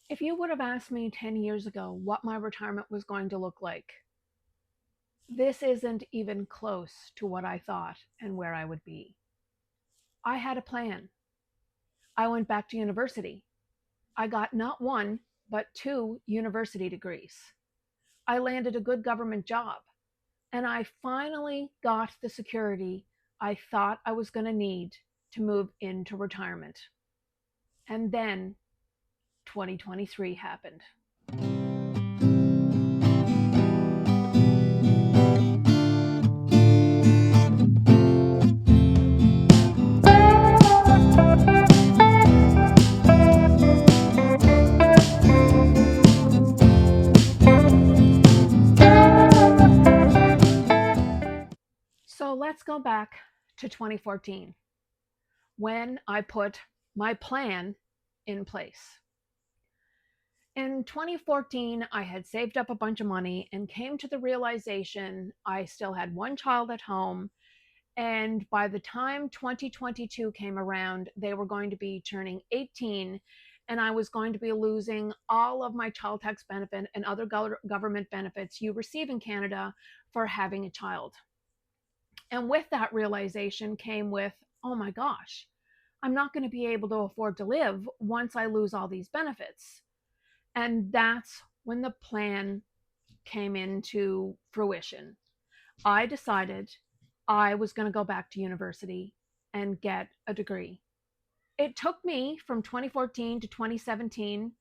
If you would have asked me 10 years ago what my retirement was going to look like, this isn't even close to what I thought and where I would be. I had a plan. I went back to university. I got not one, but two university degrees. I landed a good government job. And I finally got the security I thought I was going to need to move into retirement. And then 2023 happened. So let's go back to 2014 when I put my plan in place. In 2014, I had saved up a bunch of money and came to the realization I still had one child at home. And by the time 2022 came around, they were going to be turning 18, and I was going to be losing all of my child tax benefit and other government benefits you receive in Canada for having a child. And with that realization came with, oh my gosh, I'm not going to be able to afford to live once I lose all these benefits. And that's when the plan came into fruition. I decided I was going to go back to university and get a degree. It took me from 2014 to 2017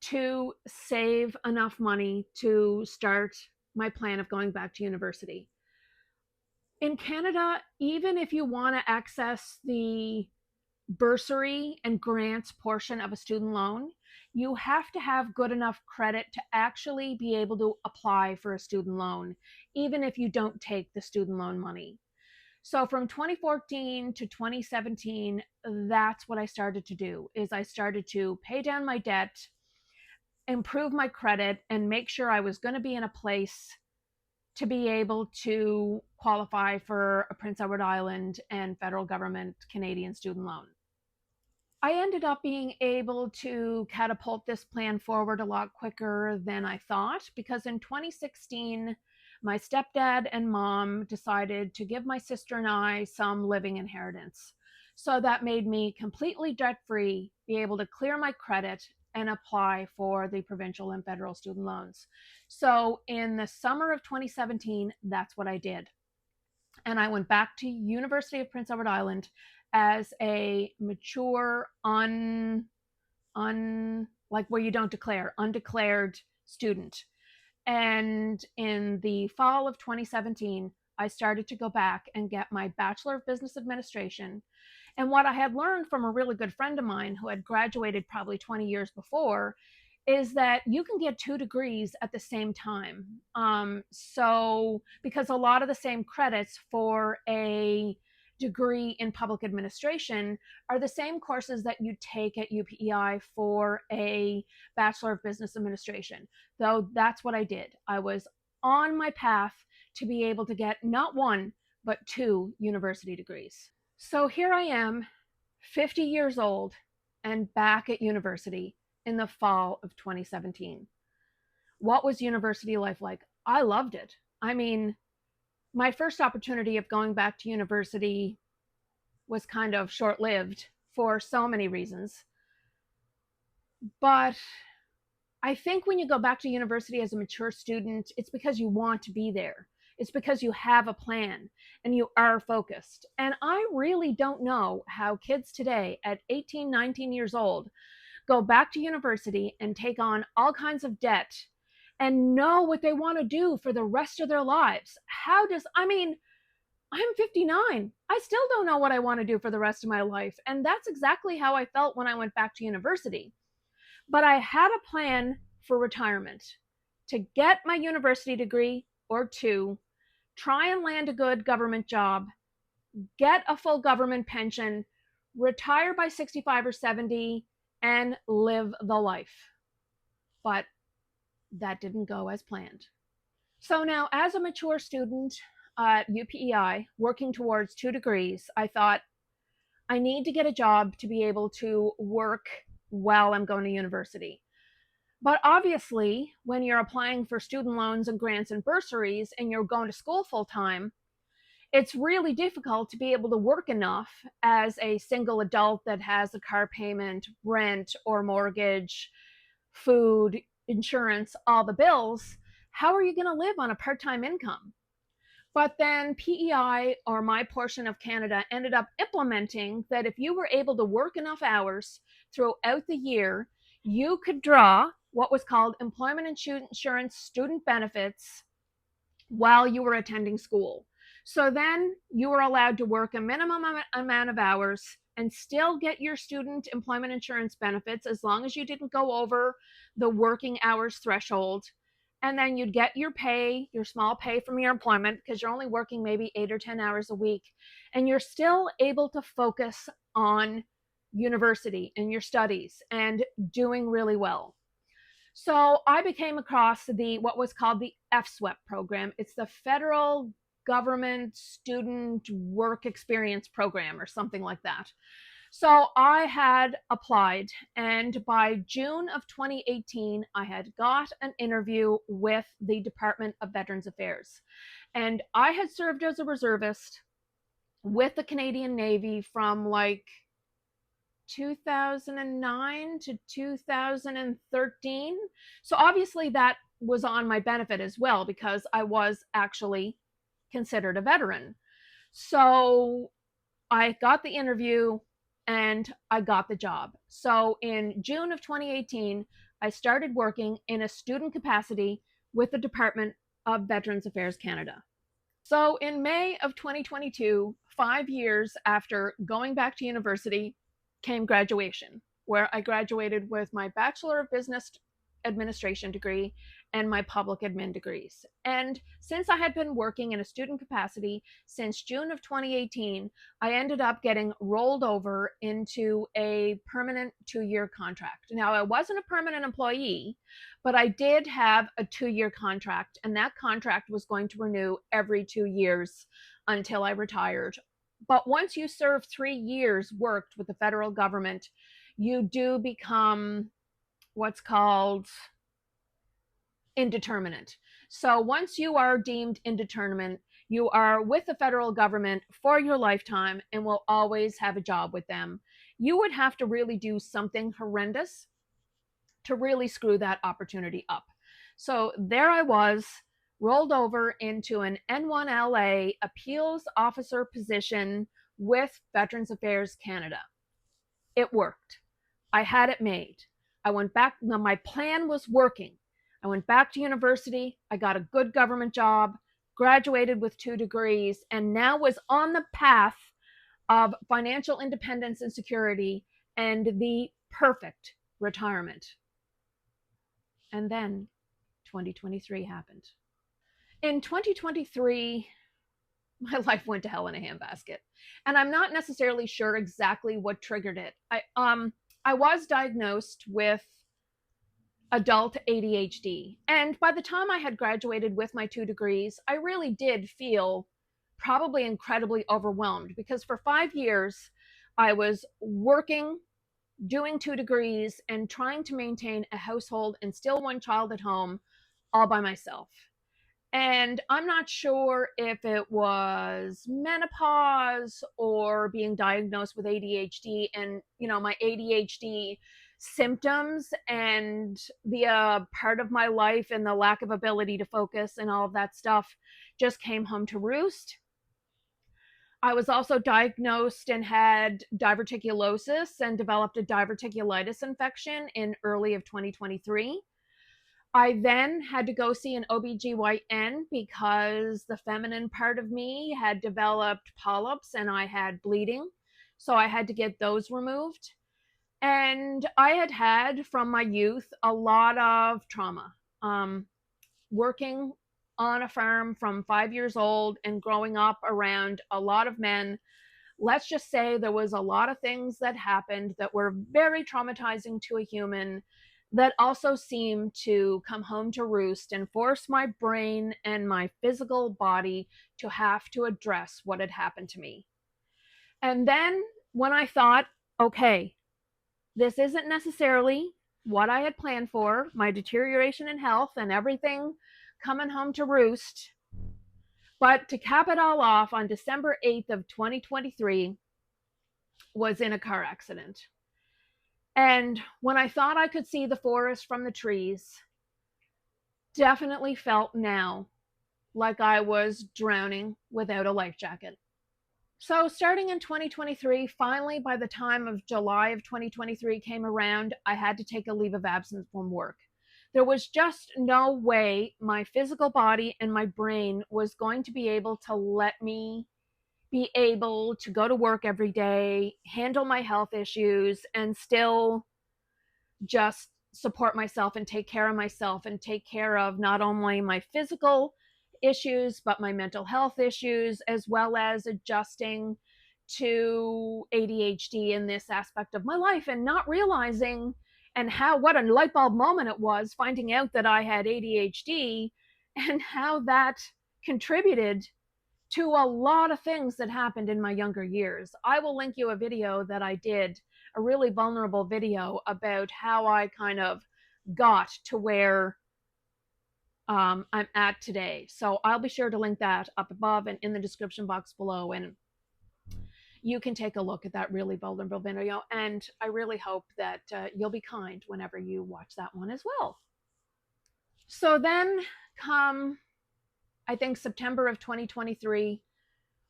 to save enough money to start my plan of going back to university. In Canada, even if you want to access the bursary and grants portion of a student loan, you have to have good enough credit to actually be able to apply for a student loan, even if you don't take the student loan money. So from 2014 to 2017, that's what I started to do is I started to pay down my debt, improve my credit, and make sure I was going to be in a place to be able to qualify for a Prince Edward Island and federal government Canadian student loan. I ended up being able to catapult this plan forward a lot quicker than I thought because in 2016, my stepdad and mom decided to give my sister and I some living inheritance. So that made me completely debt free, be able to clear my credit and apply for the provincial and federal student loans. So in the summer of 2017, that's what I did. And I went back to University of Prince Edward Island as a mature like where you don't declare undeclared student. And in the fall of 2017, I started to go back and get my Bachelor of Business Administration. And what I had learned from a really good friend of mine who had graduated probably 20 years before is that you can get two degrees at the same time. So, because a lot of the same credits for a degree in public administration are the same courses that you take at UPEI for a Bachelor of Business Administration. Though that's what I did. I was on my path to be able to get not one, but two university degrees. So here I am, 50 years old, and back at university in the fall of 2017. What was university life like? I loved it. I mean, my first opportunity of going back to university was kind of short lived for so many reasons. But I think when you go back to university as a mature student, it's because you want to be there. It's because you have a plan and you are focused. And I really don't know how kids today at 18, 19 years old go back to university and take on all kinds of debt and know what they want to do for the rest of their lives. I'm 59. I still don't know what I want to do for the rest of my life. And that's exactly how I felt when I went back to university. But I had a plan for retirement to get my university degree or two, try and land a good government job, get a full government pension, retire by 65 or 70, and live the life. But that didn't go as planned. So now, as a mature student at UPEI, working towards two degrees, I thought I need to get a job to be able to work while I'm going to university. But obviously, when you're applying for student loans and grants and bursaries and you're going to school full time, it's really difficult to be able to work enough as a single adult that has a car payment, rent, or mortgage, food, insurance, all the bills. How are you going to live on a part time income? But then PEI, or my portion of Canada, ended up implementing that if you were able to work enough hours throughout the year, you could draw what was called employment insurance student benefits while you were attending school. So then you were allowed to work a minimum amount of hours and still get your student employment insurance benefits as long as you didn't go over the working hours threshold. And then you'd get your pay, your small pay from your employment, because you're only working maybe 8 or 10 hours a week. And you're still able to focus on university and your studies and doing really well. So I became across the what was called the FSWEP program. It's the Federal Government Student Work Experience Program or something like that. So I had applied, and by June of 2018, I had got an interview with the Department of Veterans Affairs. And I had served as a reservist with the Canadian Navy from like 2009 to 2013. So obviously that was on my benefit as well because I was actually considered a veteran. So I got the interview and I got the job. So in June of 2018, I started working in a student capacity with the Department of Veterans Affairs Canada. So in May of 2022, 5 years after going back to university, came graduation, where I graduated with my Bachelor of Business Administration degree and my public admin degrees. And since I had been working in a student capacity since June of 2018, I ended up getting rolled over into a permanent 2 year contract. Now, I wasn't a permanent employee, but I did have a 2 year contract, and that contract was going to renew every 2 years until I retired. But once you serve 3 years worked with the federal government, you do become what's called indeterminate. So once you are deemed indeterminate, you are with the federal government for your lifetime and will always have a job with them. You would have to really do something horrendous to really screw that opportunity up. So there I was, rolled over into an N1LA appeals officer position with Veterans Affairs Canada. It worked. I had it made. I went back. Now my plan was working. I went back to university. I got a good government job, graduated with 2 degrees, and now was on the path of financial independence and security and the perfect retirement. And then 2023 happened. In 2023, my life went to hell in a handbasket. And I'm not necessarily sure exactly what triggered it. I was diagnosed with adult ADHD. And by the time I had graduated with my 2 degrees, I really did feel probably incredibly overwhelmed because for 5 years, I was working, doing 2 degrees, and trying to maintain a household and still one child at home all by myself. And I'm not sure if it was menopause or being diagnosed with ADHD and, my ADHD symptoms and the part of my life and the lack of ability to focus and all of that stuff just came home to roost. I was also diagnosed and had diverticulosis and developed a diverticulitis infection in early of 2023. I then had to go see an OBGYN because the feminine part of me had developed polyps and I had bleeding. So I had to get those removed. And I had from my youth a lot of trauma. Working on a farm from 5 years old and growing up around a lot of men, let's just say there was a lot of things that happened that were very traumatizing to a human that also seemed to come home to roost and force my brain and my physical body to have to address what had happened to me. And then when I thought, okay, this isn't necessarily what I had planned for, my deterioration in health and everything coming home to roost. But to cap it all off, on December 8th of 2023, was in a car accident. And when I thought I could see the forest from the trees, definitely felt now like I was drowning without a life jacket. So, starting in 2023, finally, by the time of July of 2023 came around, I had to take a leave of absence from work. There was just no way my physical body and my brain was going to be able to let me be able to go to work every day, handle my health issues, and still just support myself and take care of myself and take care of not only my physical issues, but my mental health issues, as well as adjusting to ADHD in this aspect of my life and not realizing and how what a light bulb moment it was finding out that I had ADHD and how that contributed to a lot of things that happened in my younger years. I will link you a video that I did, a really vulnerable video about how I kind of got to where I'm at today. So I'll be sure to link that up above and in the description box below. And you can take a look at that really vulnerable video. And I really hope that you'll be kind whenever you watch that one as well. So then come, I think, September of 2023,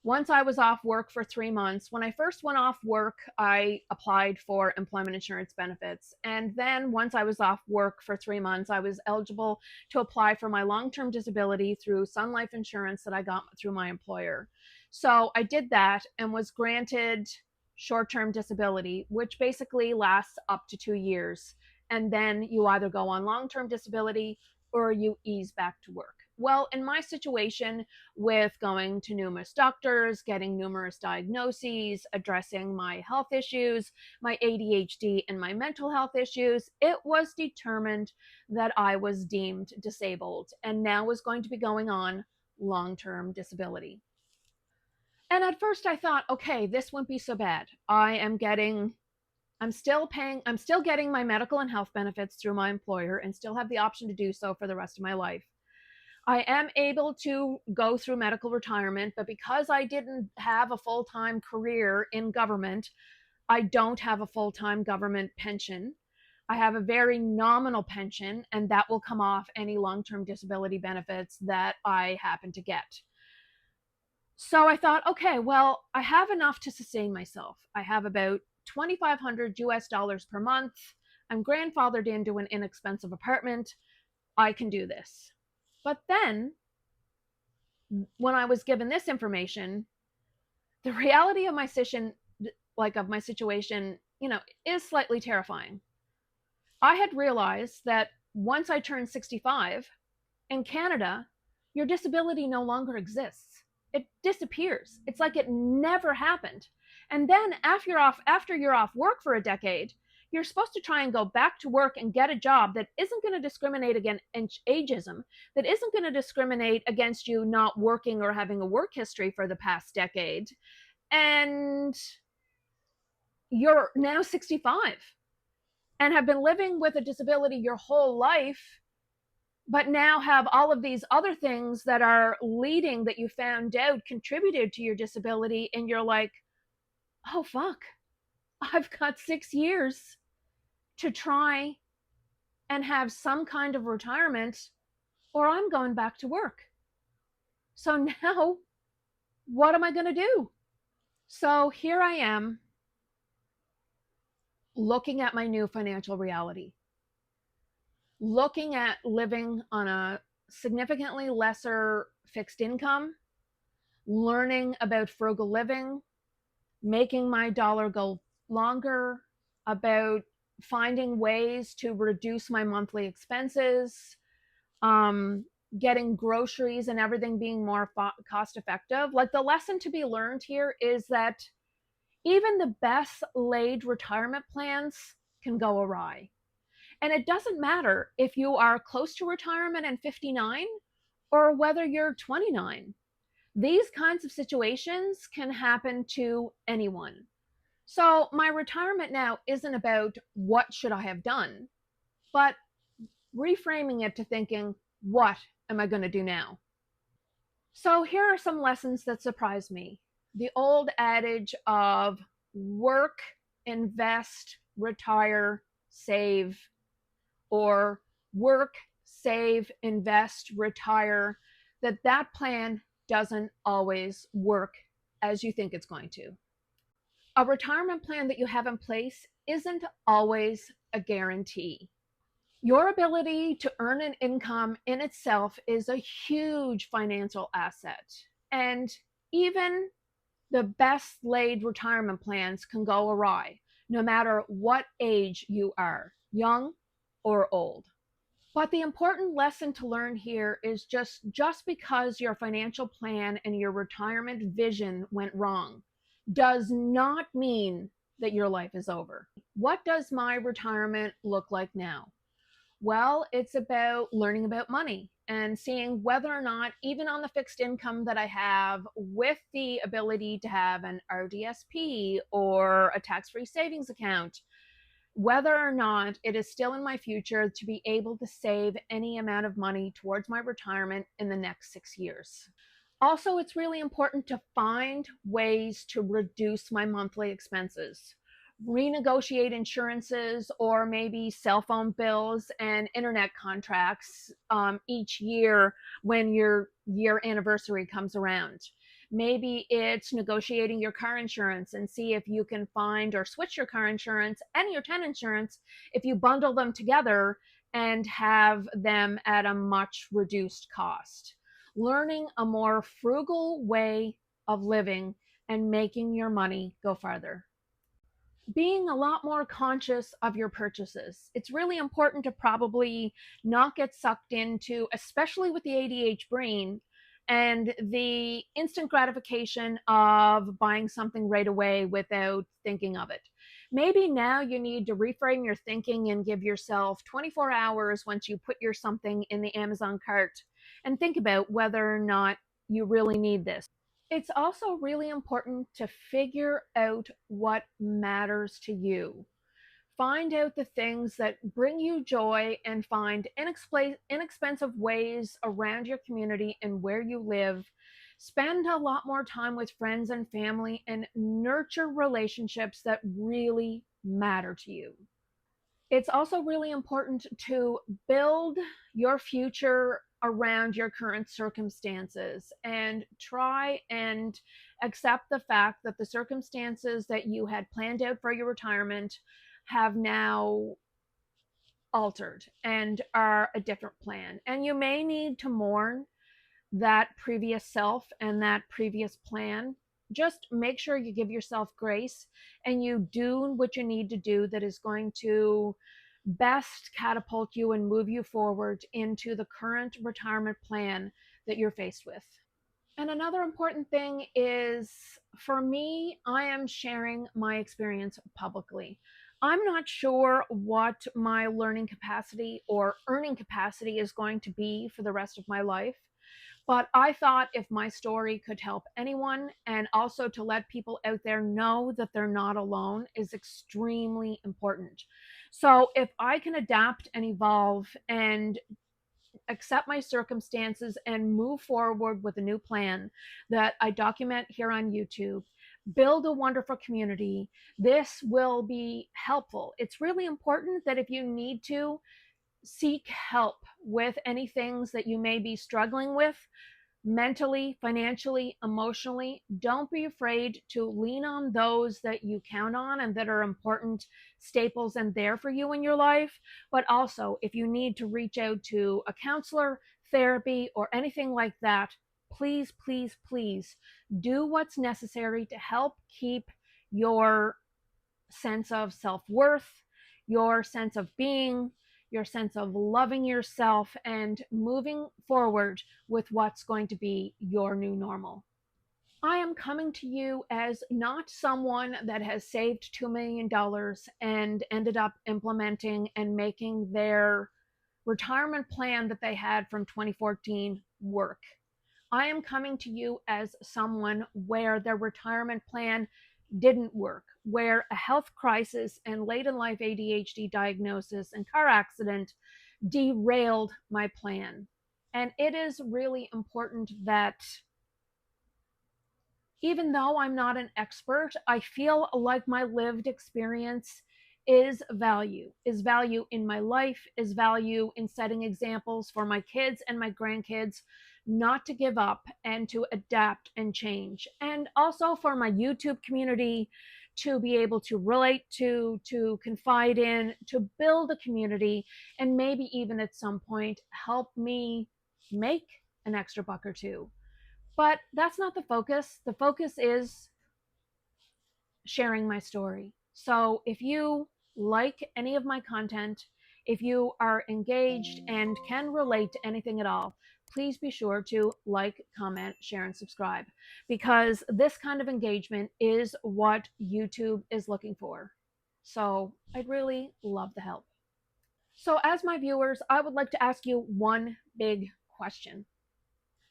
once I was off work for 3 months. When I first went off work, I applied for employment insurance benefits. And then once I was off work for 3 months, I was eligible to apply for my long-term disability through Sun Life insurance that I got through my employer. So I did that and was granted short-term disability, which basically lasts up to 2 years. And then you either go on long-term disability or you ease back to work. Well, in my situation, with going to numerous doctors, getting numerous diagnoses, addressing my health issues, my ADHD, and my mental health issues, it was determined that I was deemed disabled and now was going to be going on long-term disability. And at first I thought, okay, this wouldn't be so bad. I'm still getting my medical and health benefits through my employer and still have the option to do so for the rest of my life. I am able to go through medical retirement, but because I didn't have a full-time career in government, I don't have a full-time government pension. I have a very nominal pension, and that will come off any long-term disability benefits that I happen to get. So I thought, okay, well, I have enough to sustain myself. I have about 2,500 US dollars per month. I'm grandfathered into an inexpensive apartment. I can do this. But then when I was given this information, the reality of my situation, is slightly terrifying. I had realized that once I turned 65 in Canada, your disability no longer exists. It disappears. It's like it never happened. And then after you're off work for a decade, you're supposed to try and go back to work and get a job that isn't going to discriminate against ageism, that isn't going to discriminate against you not working or having a work history for the past decade. And you're now 65 and have been living with a disability your whole life, but now have all of these other things that are leading that you found out contributed to your disability. And you're like, oh, fuck, I've got 6 years to try and have some kind of retirement, or I'm going back to work. So now, what am I going to do? So here I am looking at my new financial reality, looking at living on a significantly lesser fixed income, learning about frugal living, making my dollar go longer, about finding ways to reduce my monthly expenses, getting groceries and everything being more cost effective. Like, the lesson to be learned here is that even the best laid retirement plans can go awry. And it doesn't matter if you are close to retirement and 59 or whether you're 29. These kinds of situations can happen to anyone. So my retirement now isn't about what should I have done. but reframing it to thinking, what am I going to do now? So here are some lessons that surprised me. The old adage of work, invest, retire, save, or work, save, invest, retire, that plan doesn't always work as you think it's going to. A retirement plan that you have in place isn't always a guarantee. Your ability to earn an income in itself is a huge financial asset. And even the best laid retirement plans can go awry, no matter what age you are, young or old. But the important lesson to learn here is just because your financial plan and your retirement vision went wrong does not mean that your life is over. What does my retirement look like now? Well, it's about learning about money and seeing whether or not, even on the fixed income that I have, with the ability to have an RDSP or a tax free savings account, whether or not it is still in my future to be able to save any amount of money towards my retirement in the next 6 years. Also, it's really important to find ways to reduce my monthly expenses, renegotiate insurances or maybe cell phone bills and internet contracts each year when your year anniversary comes around. Maybe it's negotiating your car insurance and see if you can find or switch your car insurance and your tenant insurance if you bundle them together and have them at a much reduced cost. Learning a more frugal way of living and making your money go farther. Being a lot more conscious of your purchases. It's really important to probably not get sucked into, especially with the ADH brain and the instant gratification of buying something right away without thinking of it. Maybe now you need to reframe your thinking and give yourself 24 hours once you put your something in the Amazon cart and think about whether or not you really need this. It's also really important to figure out what matters to you. Find out the things that bring you joy and find inexpensive ways around your community and where you live. Spend a lot more time with friends and family and nurture relationships that really matter to you. It's also really important to build your future around your current circumstances and try and accept the fact that the circumstances that you had planned out for your retirement have now altered and are a different plan. And you may need to mourn that previous self and that previous plan. Just make sure you give yourself grace and you do what you need to do that is going to best catapult you and move you forward into the current retirement plan that you're faced with. And another important thing is, for me, I am sharing my experience publicly. I'm not sure what my learning capacity or earning capacity is going to be for the rest of my life. But I thought if my story could help anyone and also to let people out there know that they're not alone is extremely important. So if I can adapt and evolve and accept my circumstances and move forward with a new plan that I document here on YouTube, build a wonderful community, this will be helpful. It's really important that if you need to, seek help with any things that you may be struggling with mentally, financially, emotionally. Don't be afraid to lean on those that you count on and that are important staples and there for you in your life. But also, if you need to reach out to a counselor, therapy, or anything like that, please, please, please do what's necessary to help keep your sense of self worth, your sense of being, your sense of loving yourself, and moving forward with what's going to be your new normal. I am coming to you as not someone that has saved $2 million and ended up implementing and making their retirement plan that they had from 2014 work. I am coming to you as someone where their retirement plan didn't work, where a health crisis and late in life ADHD diagnosis and car accident derailed my plan. And it is really important that even though I'm not an expert, I feel like my lived experience is value in my life, is value in setting examples for my kids and my grandkids not to give up and to adapt and change. And also for my YouTube community to be able to relate to confide in, to build a community, and maybe even at some point help me make an extra buck or two. But that's not the focus. The focus is sharing my story. So if you like any of my content, if you are engaged and can relate to anything at all, please be sure to like, comment, share, and subscribe, because this kind of engagement is what YouTube is looking for. So I'd really love the help. So, as my viewers, I would like to ask you one big question.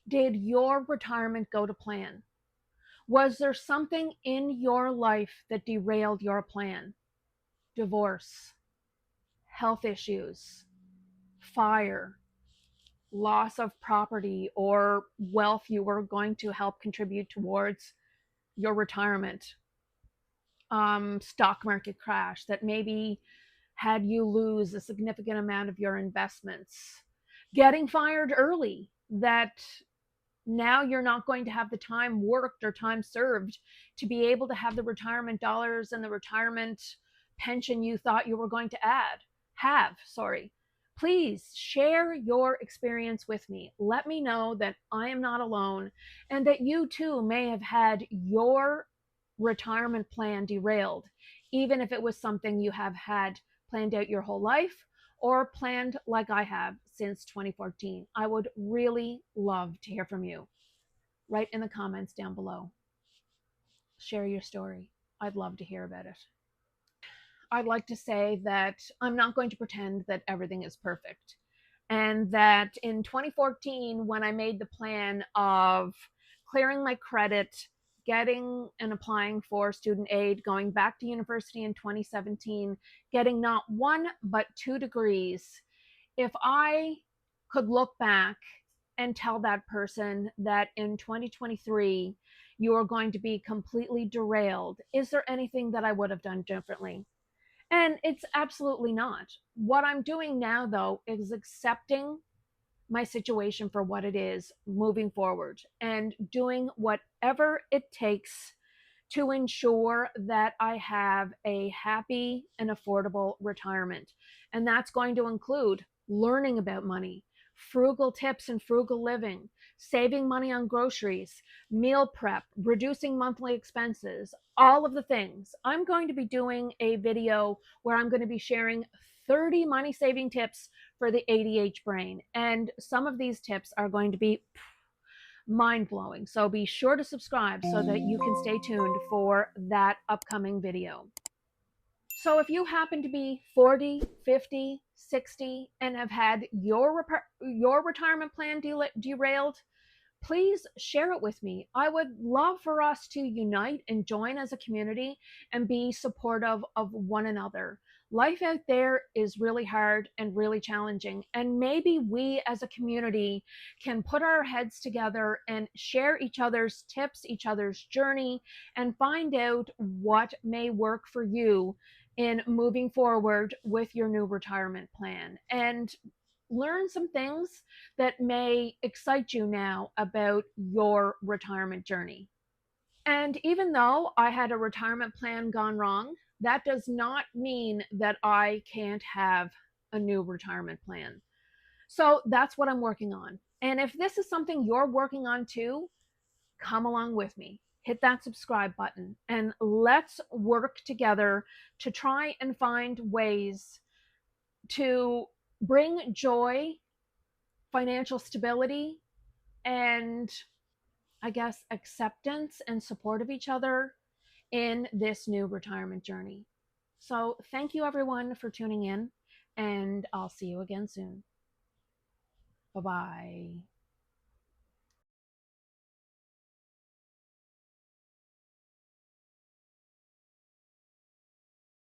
Did your retirement go to plan? Was there something in your life that derailed your plan? Divorce, health issues, fire, loss of property or wealth you were going to help contribute towards your retirement, stock market crash that maybe had you lose a significant amount of your investments, getting fired early that now you're not going to have the time worked or time served to be able to have the retirement dollars and the retirement pension you thought you were going to have, sorry. Please share your experience with me. Let me know that I am not alone and that you too may have had your retirement plan derailed, even if it was something you have had planned out your whole life or planned like I have since 2014. I would really love to hear from you. Write in the comments down below. Share your story. I'd love to hear about it. I'd like to say that I'm not going to pretend that everything is perfect. And that in 2014, when I made the plan of clearing my credit, getting and applying for student aid, going back to university in 2017, getting not one, but 2 degrees, if I could look back and tell that person that in 2023, you are going to be completely derailed, is there anything that I would have done differently? And it's absolutely not. What I'm doing now, though, is accepting my situation for what it is moving forward and doing whatever it takes to ensure that I have a happy and affordable retirement. And that's going to include learning about money, frugal tips and frugal living, saving money on groceries, meal prep, reducing monthly expenses, all of the things. I'm going to be doing a video where I'm going to be sharing 30 money saving tips for the ADH brain. And some of these tips are going to be mind blowing. So be sure to subscribe so that you can stay tuned for that upcoming video. So if you happen to be 40, 50, 60 and have had your retirement plan derailed, please share it with me. I would love for us to unite and join as a community and be supportive of one another. Life out there is really hard and really challenging. And maybe we as a community can put our heads together and share each other's tips, each other's journey, and find out what may work for you in moving forward with your new retirement plan. And learn some things that may excite you now about your retirement journey. And even though I had a retirement plan gone wrong, that does not mean that I can't have a new retirement plan. So that's what I'm working on. And if this is something you're working on too, come along with me. Hit that subscribe button and let's work together to try and find ways to bring joy, financial stability, and I guess acceptance and support of each other in this new retirement journey. So thank you everyone for tuning in, and I'll see you again soon. Bye-bye.